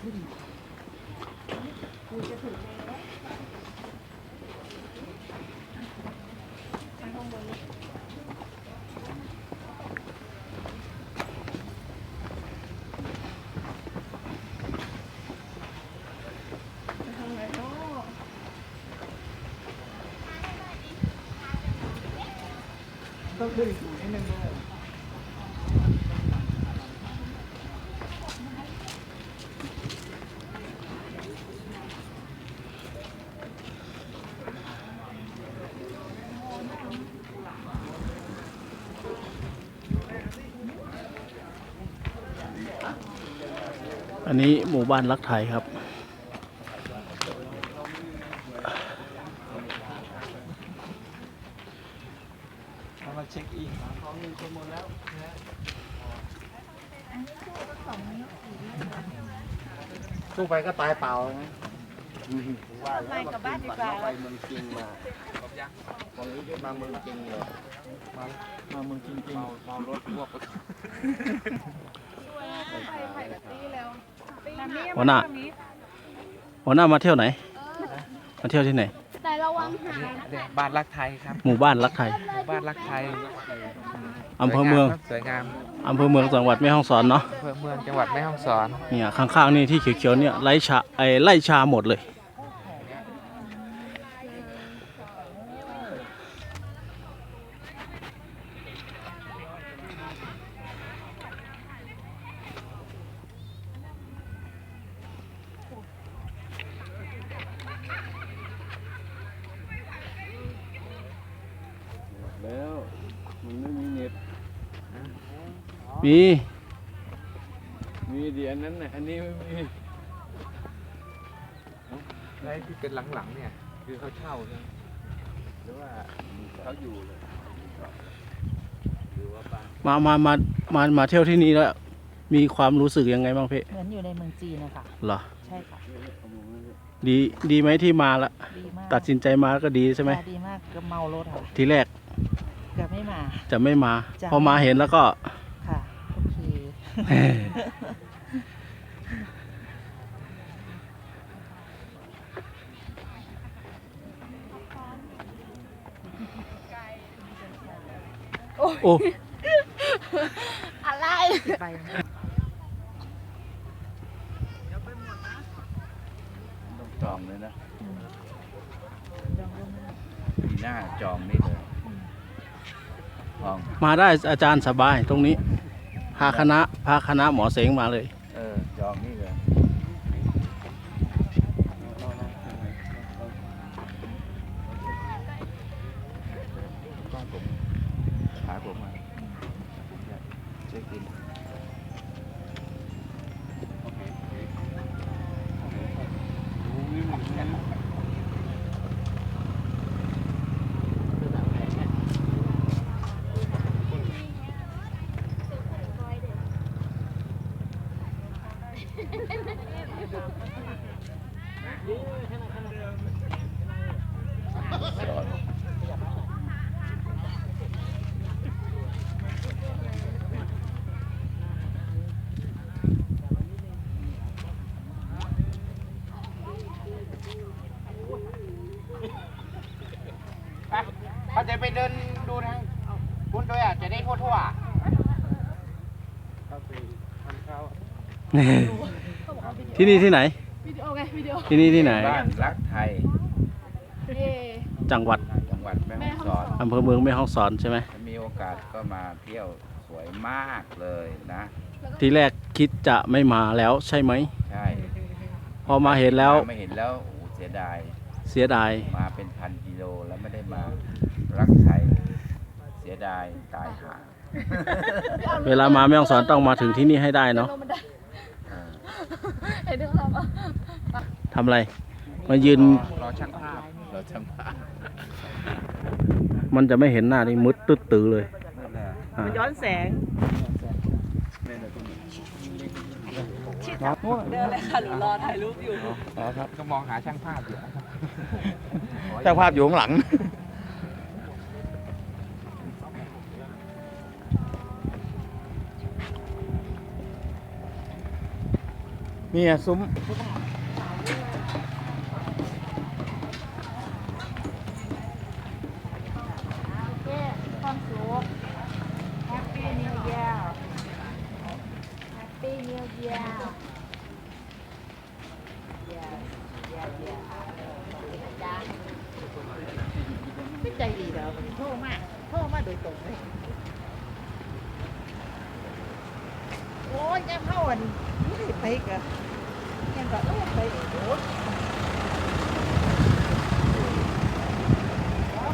ต้องขึ้นอีกนิดนึงด้วยอันนี้หมู่บ้านรักไทยครับมาเช็คอินของมีคนหมดแล้วนะตู้ไปก็ตายเปล่านะไปกับบ้านดีกว่าไปเมืองจริงมาตรงนี้มาเมืองจริงเลยมาเมืองจริงๆเมารถพวกหัวหน้ามาเที่ยวไหนมาเที่ยวที่ไหนแต่ระวังหาบ้านรักไทยครับหมู่บ้านรักไทยหมู่บ้านรักไทยอำเภอเมืองสวยงามอำเภอเมืองจังหวัดแม่ฮ่องสอนเนาะอำเภอเมืองจังหวัดแม่ฮ่องสอนเนี่ยข้างๆนี่ที่เขียวๆเนี่ยไร่ชาหมดเลยแล้วมันไม่มีเน็ตมีเดี๋ยวนั้นนะอันนี้ไม่มีอะไรที่เป็นหลังๆเนี่ยคือเขาเช่าใช่ไหมหรือว่าเขาอยู่เลยหรือว่าบ้มาเที่ยวที่นี่แล้วมีความรู้สึกยังไงบ้างพี่เหมือนอยู่ในเมืองจีนนะคะเหรอใช่ค่ะดีไหมที่มาละดีมากตัดสินใจมาก็ดีใช่ไหมดีมากก็เมารถค่ะทีแรกจะไม่มาพอมาเห็นแล้วก็ค่ะโอเคโอ้อะไรไปต้องจองเลยนะปีหน้าจองนี่เลยมาได้อาจารย์สบายตรงนี้พาคณะหมอเสงมาเลยจองนี่เลยก็ผมหาผมมาเช็คอินเขาจะไปเดินดูทางคุณโดยอาจจะได้ทั่วที่นี่ที่ไหนวิดีโอไงวิดีโอที่นี่ที่ไหนบ้านรักไทยจังหวัดแม่ฮ่องสอนอำเภอเมืองแม่ฮ่องสอนใช่ไหมถ้ามีโอกาสก็มาเที่ยวสวยมากเลยนะทีแรกคิดจะไม่มาแล้วใช่ไหมใช่พอมาเห็นแล้วไม่เห็นแล้วเสียดายมาเป็นพันกิโลแล้วไม่ได้มารักไทยเสียดายตายห่าเวลามาแม่ฮ่องสอนต้องมาถึงที่นี่ให้ได้เนาะทำอะไรมายืนรอช่างภาพมันจะไม่เห็นหน้านี่มืดตึ๊ดตื้อเลยมันย้อนแสงเดินเลยค่ะหนูรอถ่ายรูปอยู่ครับก็มองหาช่างภาพอยู่ช่างภาพอยู่ข้างหลัง เนี่ยซุ้ม ความสุข Happy New Year Happy New Yearไม่ใจดีเหรอโทษมากโดยตรงเลยโอ้ยยังเข้าอันไม่ได้ไปกันยังก็ไปโอ้ย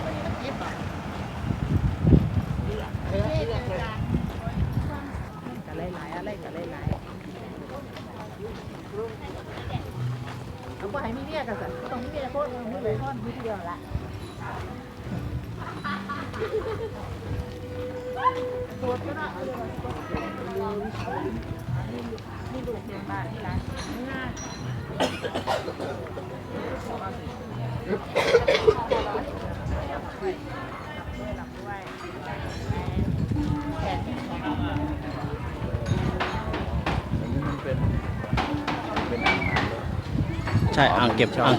ไม่ได้เจ็บอ่ะกันหลายๆอะไรกันหลายๆเอาไปให้มีเรียกกันสิต้องมีเรียกโคตรมีเลยทอดมีเดียวละตัวก็น่านี่ดูเพียงบ้านนี่ร้านง่ายใช่อ่างเก็บน้ำ อ่าง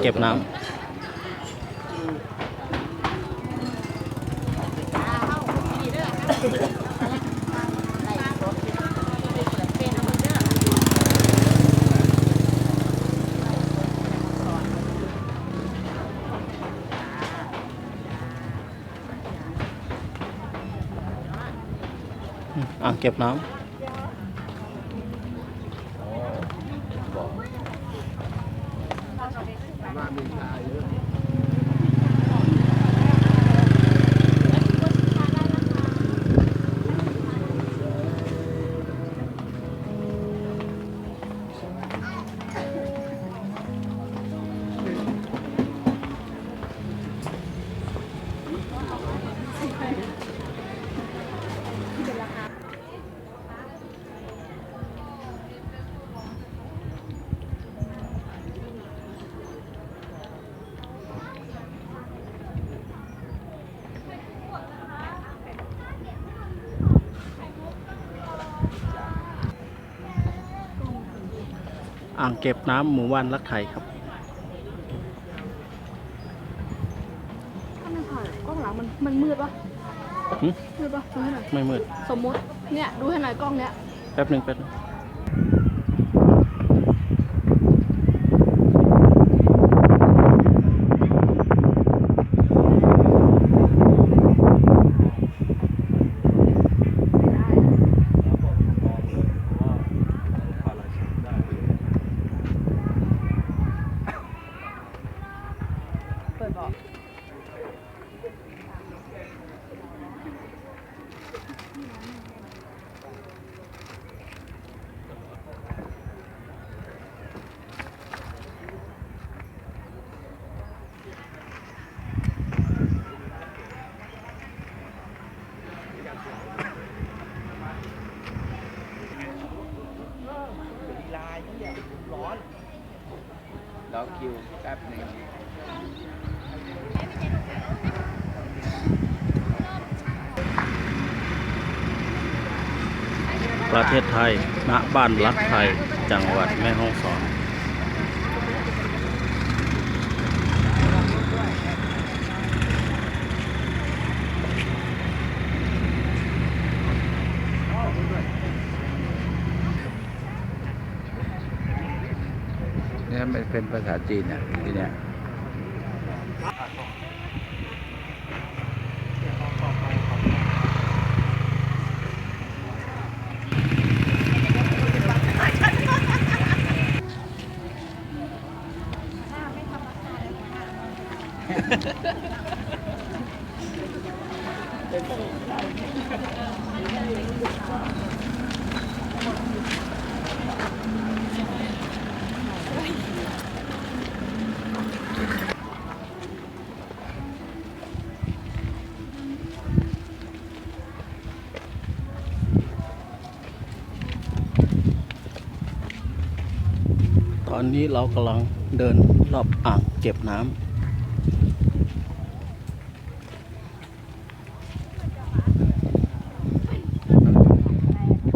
เก็บน้ำ มามีตายเยอะ อ่างเก็บน้ำหมู่บ้านรักไทยครับ ถ้าไม่ผ่านกล้องหลังมันมืดปะ หึ มืดปะดูให้หน่อย ไม่มืด สมมติเนี่ยดูให้หน่อยกล้องเนี้ย แป๊บหนึ่งเปิดบอก รอคิวแป๊บหนึ่ง ประเทศไทย ณ บ้านรักไทย จังหวัดแม่ฮ่องสอน เนี่ยมันเป็นภาษาจีนอ่ะที่เนี่ย ตอนนี้เรากำลังเดินรอบอ่างเก็บน้ำ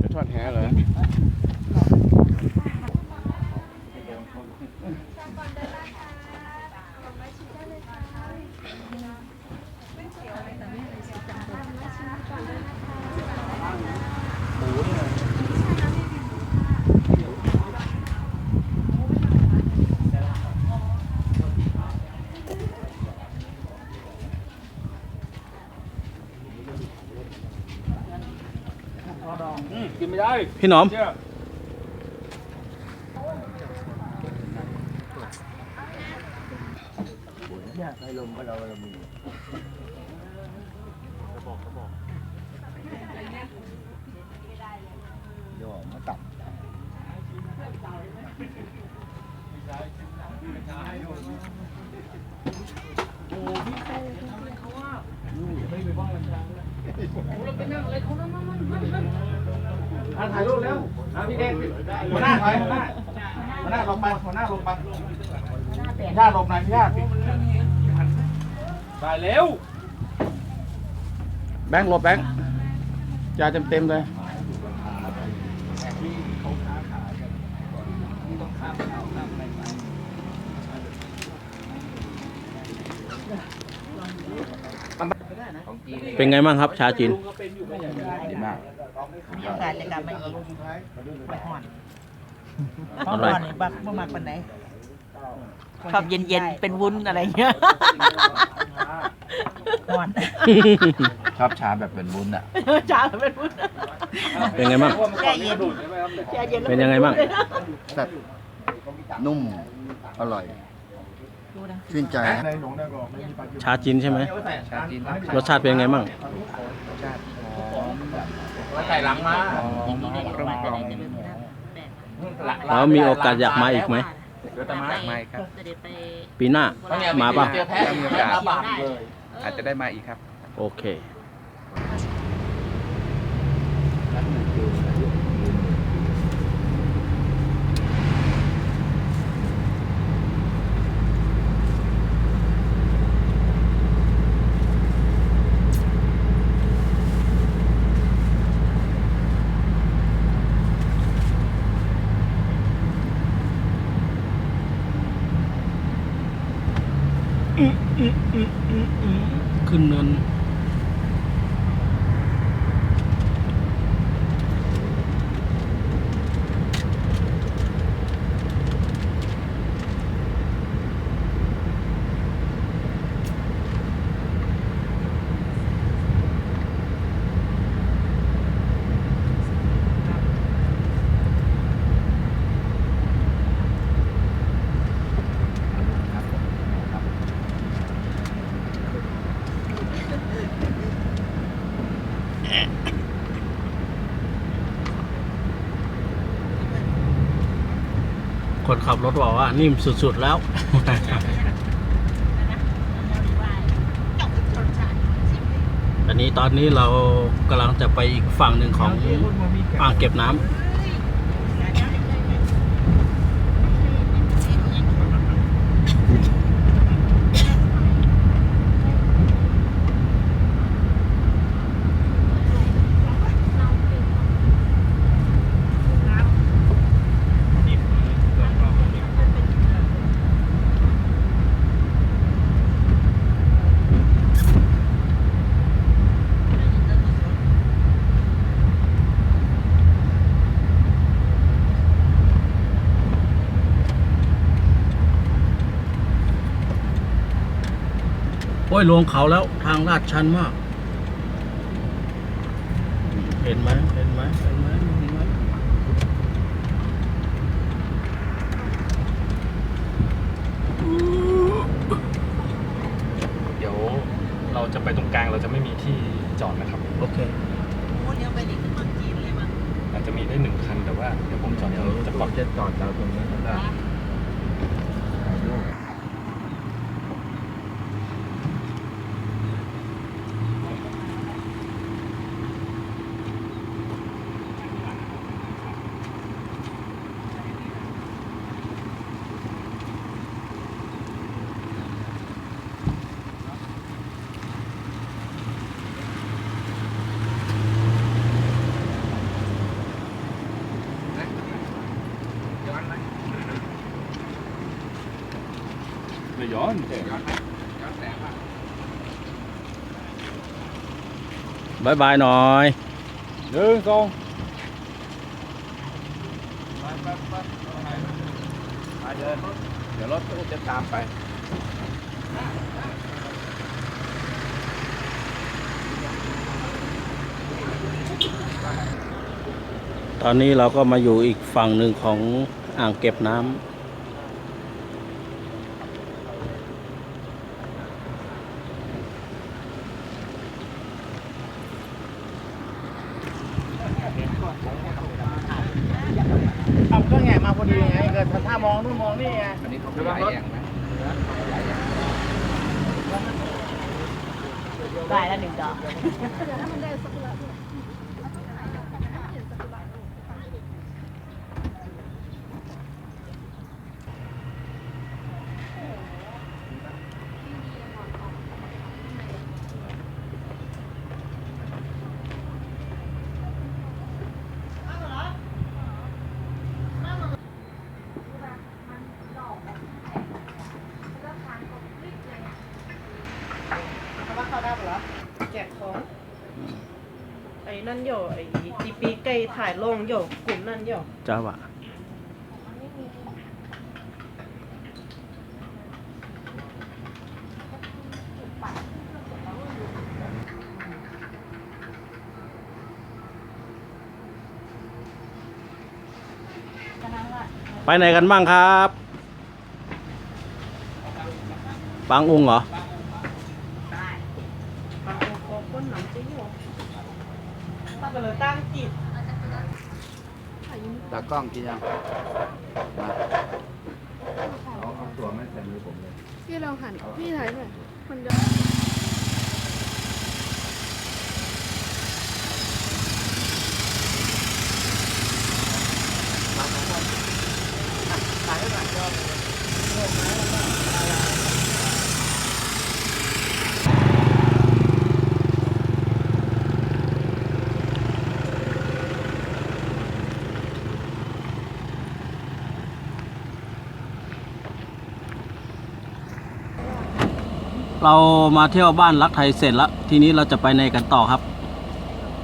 จะทอดแหเหรอ กินไม่ได้ พี่หนอม เนี่ยไฟลมก็เรามีโยมมาตับ ถ่ายรูปแล้วพี่เด็กหัวหน้าถอยหัวหน้าลงไปหัวหน้าลงไปญาติลงหน่อยญาติได้เร็วแบงค์หลบแบงค์จ่าเต็มเลยเป็นไงบ้างครับชาจีน ดีมาก มีโอกาสจะกลับมาอีกไปห่อน อ ห้อง ร่อย ห่อนนี่บักบ่มักปานไหนชอบเย็นๆเป็นวุ้นอะไรเงี้ยห่อน ชอบชาแบบเป็นวุ้นอ่ะ ชาเป็นวุ้น เป็นไงบ้าง แช่เย็นแช่เย็น เป็นยังไงบ้าง แซ่บนุ่ม อร่อย ชื่นใจ ชาจีนใช่ไหม ชาจีน รสชาติเป็นยังไงบ้าง ใส่หลังมา แล้วมีโอกาสอยากมาอีกไหม ไม่ครับ ปีหน้ามาป่ะ ถ้ามีโอกาสอาจจะได้มาอีกครับ โอเค ขึ้นเนินคนขับรถบอกว่านิ่มสุดๆแล้ว อันนี้ตอนนี้เรากำลังจะไปอีกฝั่งหนึ่งของอ่างเก็บน้ำโอ้ยลงเขาแล้วทางลาดชันมาก เห็นไหมเห็นไหมเห็นไหมเห็นไหม เดี๋ยวเราจะไปตรงกลางเราจะไม่มีที่จอดนะครับ โอเค เลี้ยวไปนี่คือเมืองจีนเลยมั้ง อาจจะมีได้1 คันแต่ว่าเดี๋ยวผมจอด เดี๋ยว จะป ผ รับ มจะจอดเราตรงนี้แล้วก็ถ่ายรูป ไม่ย้อน บายบายหน่อย 1 2 เดี๋ยวรถตู้จะตามไป ตอนนี้เราก็มาอยู่อีกฝั่งหนึ่งของอ่างเก็บน้ำเอาก็แงมาพอดีไงเกิดถ้ามองนู่นมองนี่ไง อันนี้เขาขยายแอ่งนะ ได้แล้ว1 ดอก ว่าเขาได้ปะเหรอแจกของไอ้นั่นโยไอ้จีปีไก่ถ่ายลงโยกลุ่มนั่นโย จ้าวะไปไหนกันบ้างครับบางองค์เหรอ บางโคก้นหนังจริงโยตั้งแต่เลยตั้งจิต ตากล้องกินยังมาเอาตัวไม่ใส่มือผมเลย พี่ลองหันพี่ถ่ายหน่อยมันจะ เรามาเที่ยวบ้านรักไทยเสร็จแล้ว ทีนี้เราจะไปไหนกันต่อครับ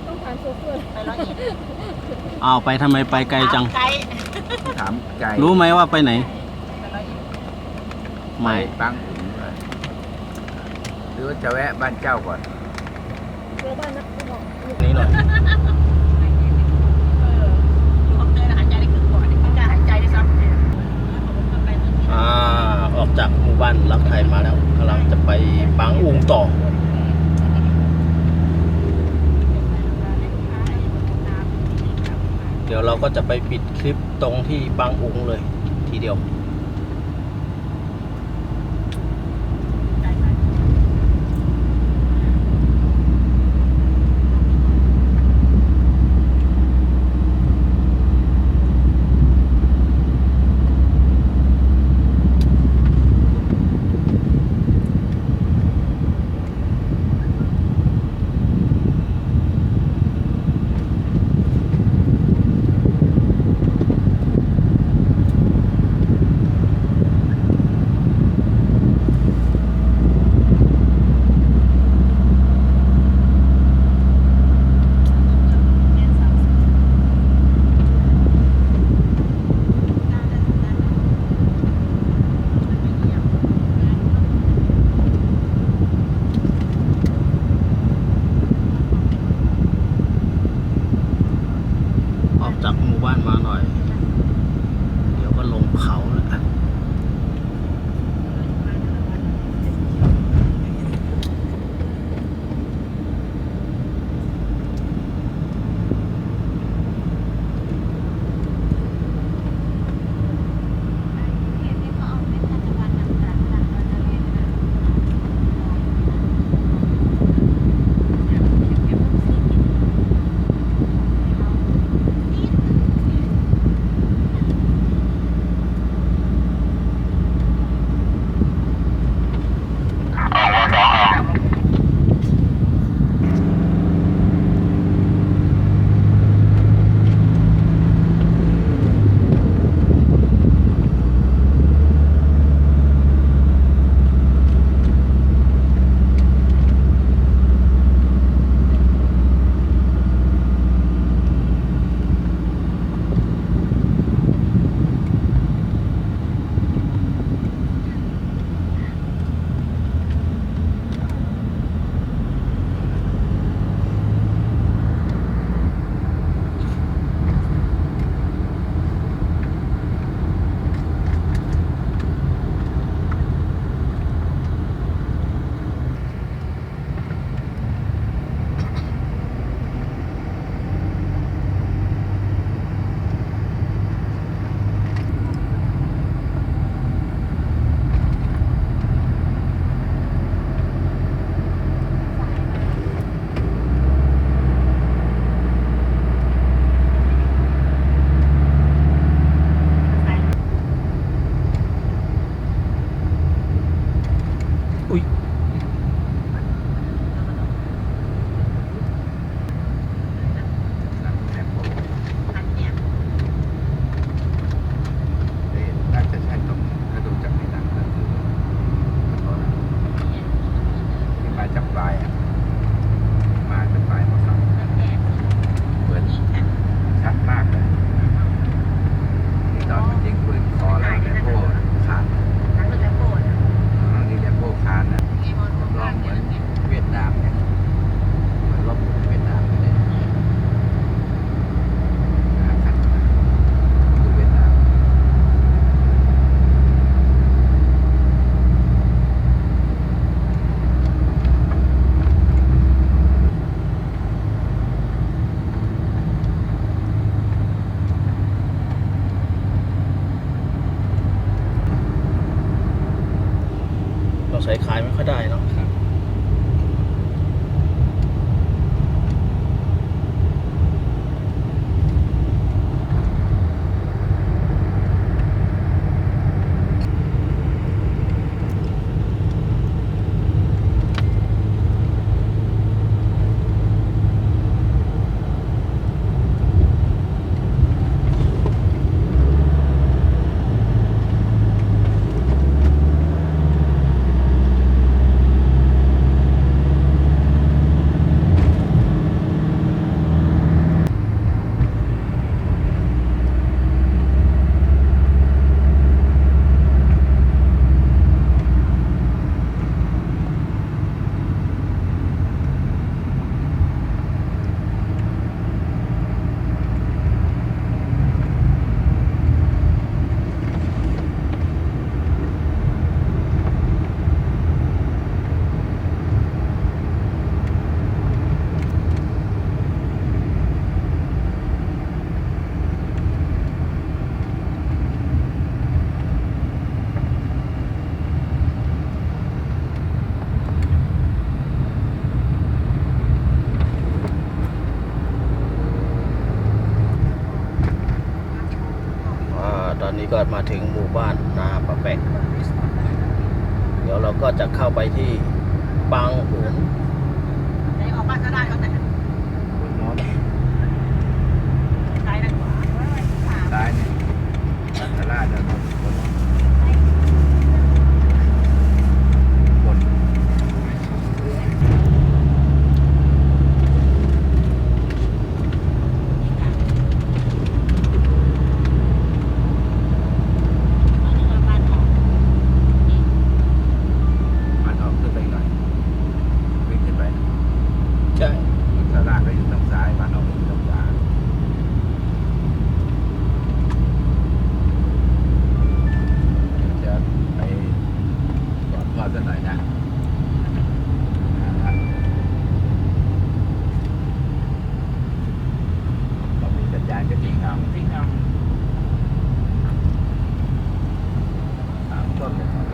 ต้องผ่านโซเฟอร์ ไปร้อยเอ็ด อ้าวไปทำไมไปไกลจัง ไกล ถามไก่ รู้ไหมว่าไปไหน ไปร้อยเอ็ด ไม่ บางขุนเลยหรือว่าจะแวะบ้านเจ้าก่อน เจอบ้านนะไม่บอก นี่หน่อย อยู่ห้องเต้นหายใจได้ครึ่งก่อนไม่กล้าหายใจได้ซ้ำ ออกจากหมู่บ้านรักไทยมาแล้วกำลังจะไปปางอุงต่อ เดี๋ยวเราก็จะไปปิดคลิปตรงที่ปางอุงเลยทีเดียวออกจากหมู่บ้านมาหน่อย เดี๋ยวก็ลงเขาแล้ว ใส่ขายไม่ค่อยได้เนาะ ตอนนี้ก็มาถึงหมู่บ้านนาปะแปกเดี๋ยวเราก็จะเข้าไปที่ปางอุ๋น ไหนออกบ้านก็ได้เขาแต่ซ้ายด้านขวา ซ้ายเนี่ยตลาดเดินบน บ้านออก มันออกขึ้นไปหน่อยวิ่งขึ้นไป ใช่ ตลาดก็อยู่ทางซ้ายมันออกอยู่ทางขวาจะไปก่อนพ่อกันหน่อยนะเรามีสัญญาณก็ทิ้งเอาสามต้นเลยครับ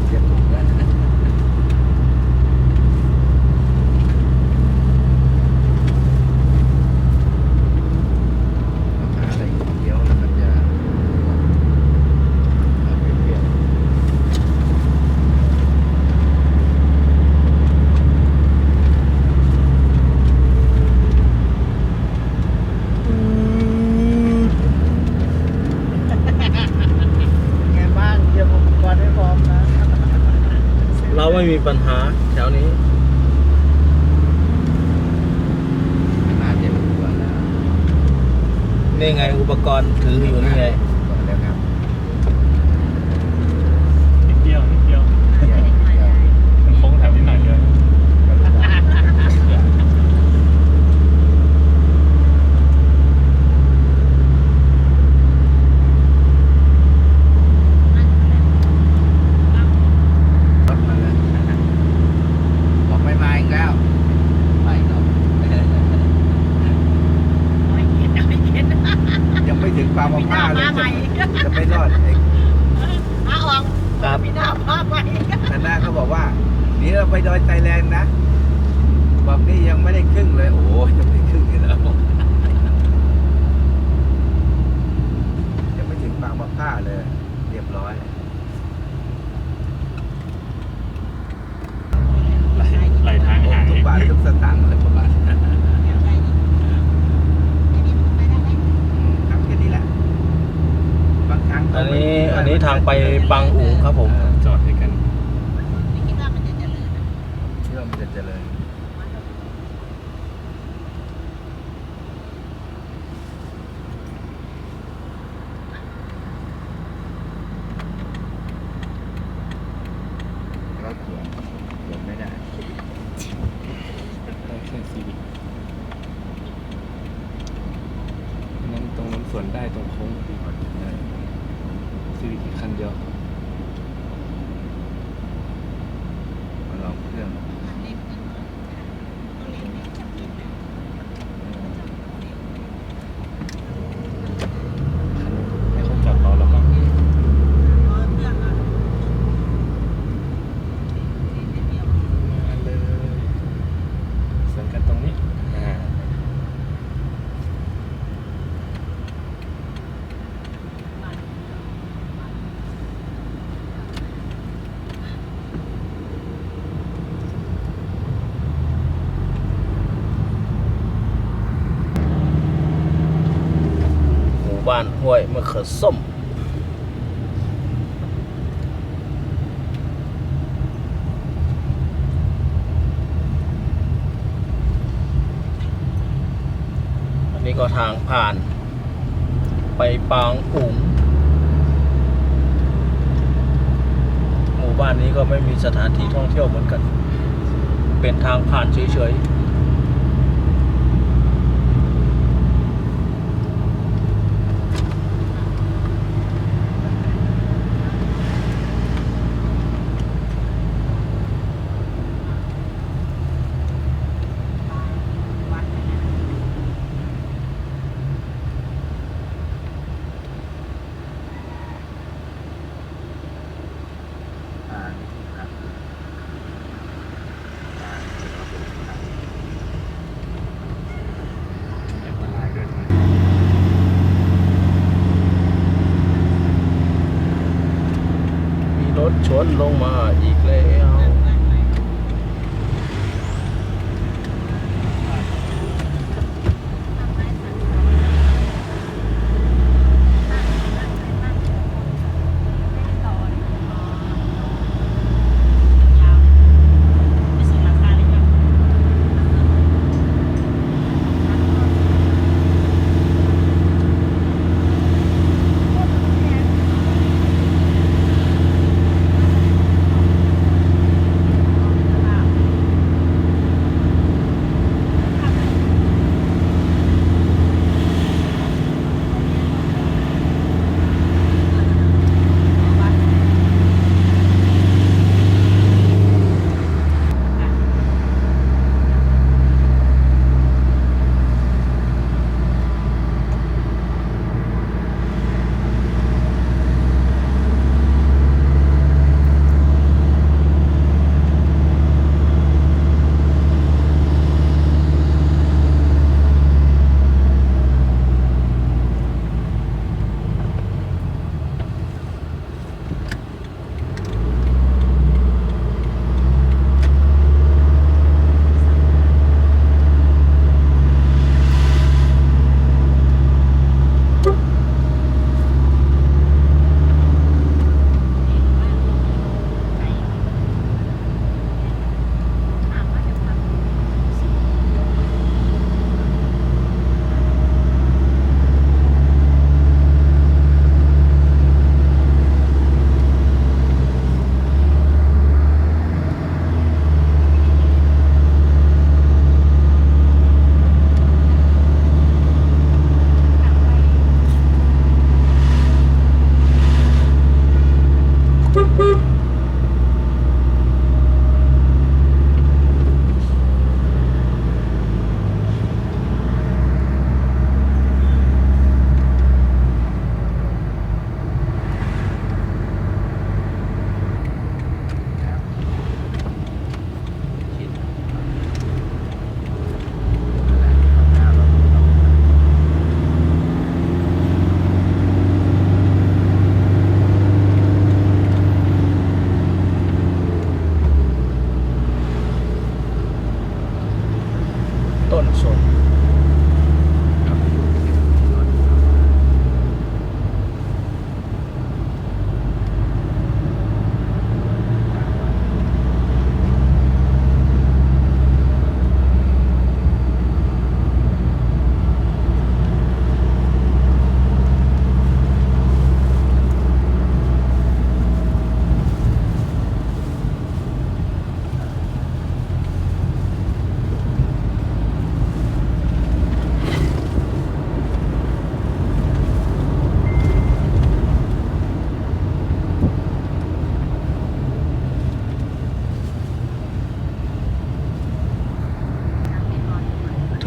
เก็บถุงกันหาอะไรเคี้ยวแล้วมันจะเอาไปเปลี่ยนไงบ้างเตรียมอุปกรณ์ให้พร้อมนะ เราไม่มีปัญหาแถวนี้ น่าจะรู้ก่อนแล้ว นี่ไงอุปกรณ์ถืออยู่นี่ไง ก่อนแล้วครับ นิดเดียวนิดเดียว เดี๋ยว มันโค้งแถวนิดหน่อยเดียว รถมาเลยบอกไม่มาอีกแล้วไปครับ ไม่เข็ดไม่เข็ด ยังไม่ถึงความ มีห มา น้า เลย มาใหม่ จะไม่รอดไอ้ มาออก ครับ มีหน้ามาใหม่ คณะเขาบอกว่านี่เราไปดอยไทยแลนด์นะบอกนี่ยังไม่ได้ครึ่งเลยโอ้โหยังไม่ได้ครึ่งเลยแล้วยังไม่ถึงบางมะพร้าวเลย เรียบร้อย ไหลทางหาย ทุกบาททุกสตางค์เลยประมาณนั้นครับแค่นี้แหละบางครั้งก็ อัน ไม่ นี้ทางไปปางอุ๋งครับผม จอดด้วยกัน ไม่คิดว่ามันจะเจริญ เชื่อมันจะเจริญรถเขียนไม่ได้ ได้แค่ซีวิกนั้นตรงนั้นสวน นได้ตรงโค้งดีซีวิกคันเดียว มาลองเครื่อง ให้เขาจอดรอแล้วก็มาเลยเสริมกันตรงนี้หมู่บ้านห้วยมะเขือส้ม อันนี้ก็ทางผ่านไปปางอุ๋งหมู่บ้านนี้ก็ไม่มีสถานที่ท่องเที่ยวเหมือนกัน เป็นทางผ่านเฉยๆมีรถชนลงมาอีกแล้ว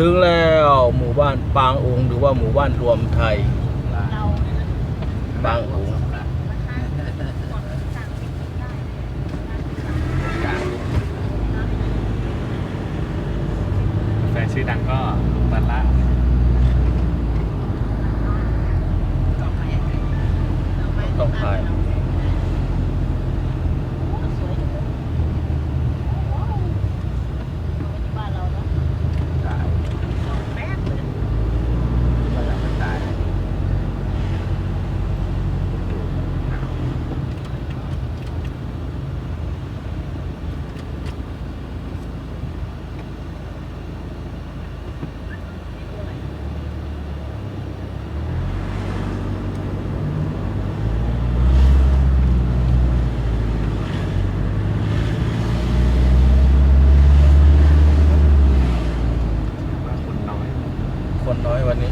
ถึงแล้วหมู่บ้านปางอุ๋งหรือว่าหมู่บ้านรวมไทยปางอุ๋ง แฟนชื่อดังก็ลุงบัลละ ต้องถ่าย บ้านเราเนาะ ตาย แป๊บเลย ก็ยังไม่ตาย ว่าคนน้อย คนน้อยวันนี้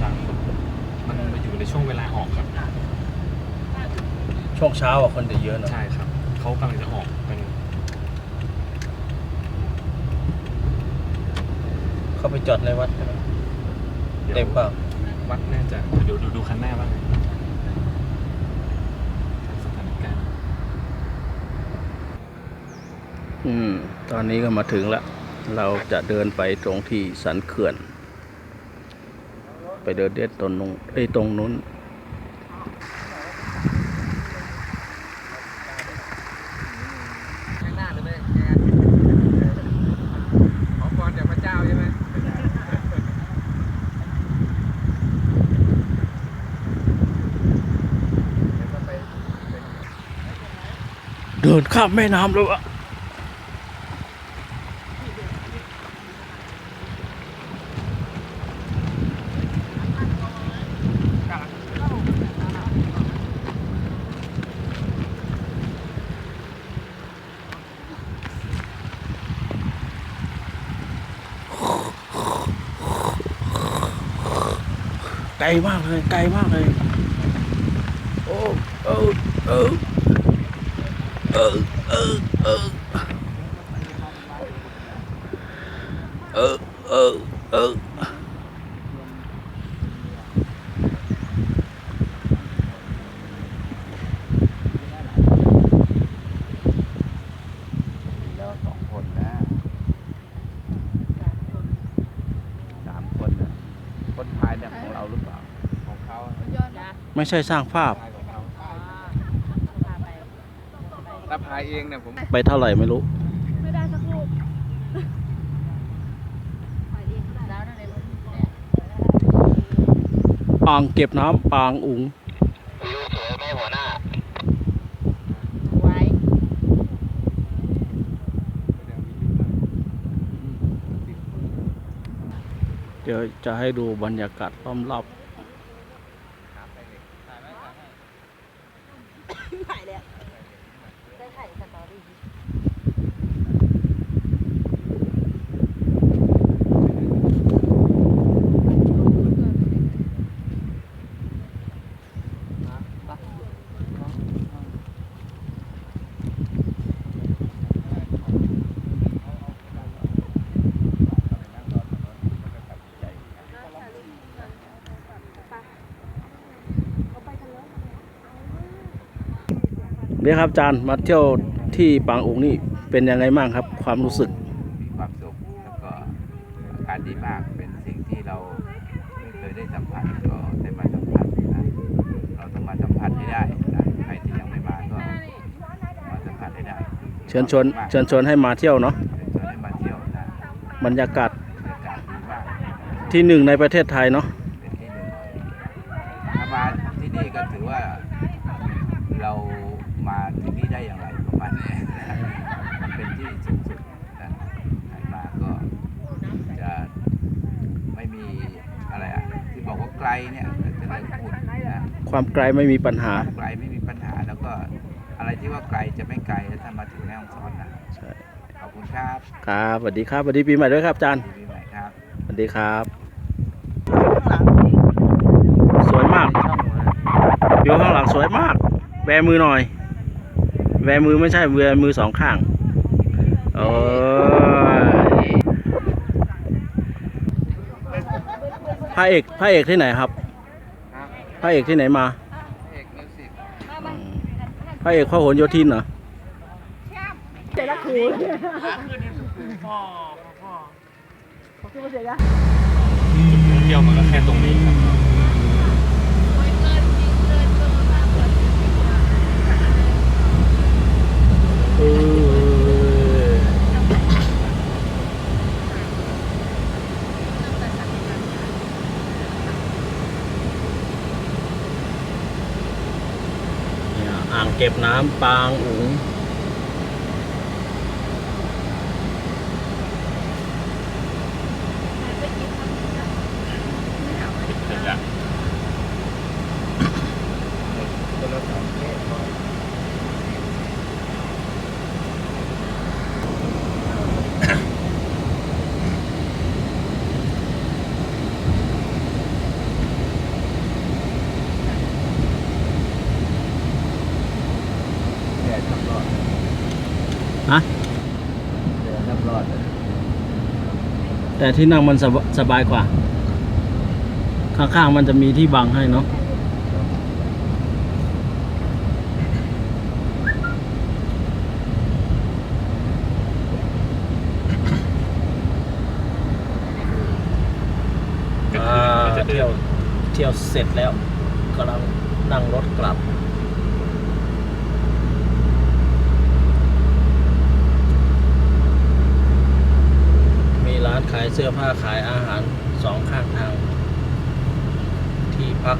มันมาอยู่ในช่วงเวลาออกครับ ช่วงเช้าคนจะเยอะหน่อย ใช่ครับเขากำลังจะออกเป็น เข้าไปจอดในวัดใช่ไหม ดี๋ยว เต็มเปล่า วัดน่าจะเดี๋ยวดูคันหน้าบ้างสถานการณ์ ตอนนี้ก็มาถึงแล้ว เราจะเดินไปตรงที่สันเขื่อน ไปเดินเด็ดตรงนู้นตรงนู้น ข้างหน้าหรือไม่ขอพรจากพระเจ้าใช่ไหม เดินข้ามแม่น้ำเลยวะไกลมากเลยไกลมากเลยโอ้เออเออเออเออเออเออเออเออ แล้ว2 คนนะ3 คนนะคนพายเนี่ยของเราหรือเปล่า ของเขา ไม่ใช่สร้างภาพ พายของเขาถ้าพายเองเนี่ยผม ไปเท่าไหร่ไม่รู้ ไม่ได้สักรูป อ่างเก็บน้ำปางอุ๋ง ไว้ เดี๋ยวจะให้ดูบรรยากาศรอบ ถ่ายแล้วได้ถ่ายสตอรี่ ๆเนี่ยครับอาจารย์มาเที่ยวที่ปางอุ๋งนี่เป็นยังไงบ้างครับ ความรู้สึก มีความสุขแล้วก็อากาศดีมากเป็นสิ่งที่เราไม่เคยได้สัมผัสก็ได้มาสัมผัสนะเราต้องมาสัมผัสให้ได้นะใครที่ยังไม่มาก็มาสัมผัสให้ได้ เชิญชวนให้มาเที่ยวเนาะ เชิญชวนให้มาเที่ยวนะ บรรยากาศ บรรยากาศดีมาก ที่หนึ่งในประเทศไทยเนาะ เป็นที่หนึ่งถ้ามาที่นี่ก็ถือว่าเรามาที่นี่ได้อย่างไรประมาณนี้มันเป็นที่สูงสุดนะใครมาก็จะไม่มีอะไรอ่ะที่บอกว่าไกลเนี่ยก็จะเลิกพูดนะ ความไกลไม่มีปัญหา ไกลไม่มีปัญหาแล้วก็อะไรที่ว่าไกลจะไม่ไกลถ้ามาถึงแม่ฮ่องสอนนะ ใช่ ขอบคุณครับ ครับสวัสดีครับสวัสดีปีใหม่ด้วยครับอาจารย์ ปีใหม่ครับ สวัสดีครับ สวยมากวิวข้างหลังสวยมาก แบมือหน่อย แบมือไม่ใช่แบมือสองข้างโอ้ย พระเอกที่ไหนครับ ครับ พระเอกที่ไหนมา เอกมิวสิก พระเอกพหลโยธินเหรอ เสร็จแล้วครู เที่ยวมันก็แค่ตรงนี้ครับ เนี่ยอ่างเก็บน้ำปางอุ๋ง เสร็จแล้ว แดดทับรอด ฮะ แดดทับรอด แต่ที่นั่งมันสบายกว่า ข้างๆมันจะมีที่บังให้เนาะ เที่ยวเสร็จแล้วกำลังนั่งรถกลับ มีร้านขายเสื้อผ้าขายอาหารสองข้างทาง ที่พัก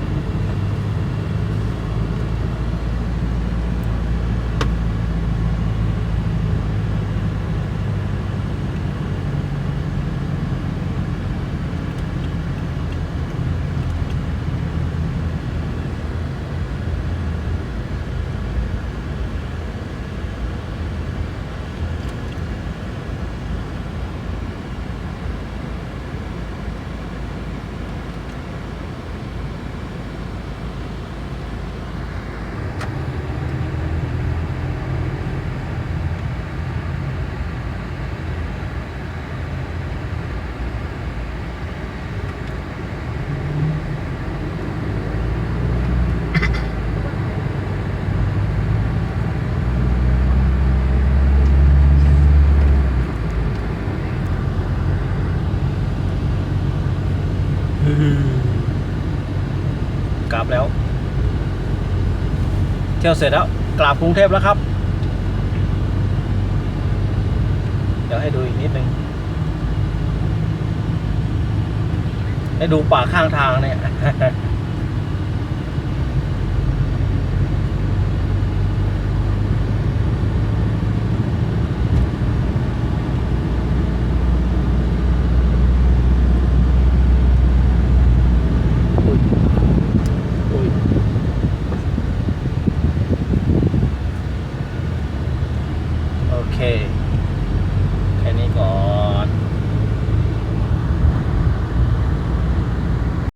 กลับแล้ว เที่ยวเสร็จแล้วกลับกรุงเทพแล้วครับ เดี๋ยวให้ดูอีกนิดนึง ให้ดูป่าข้างทางเนี่ย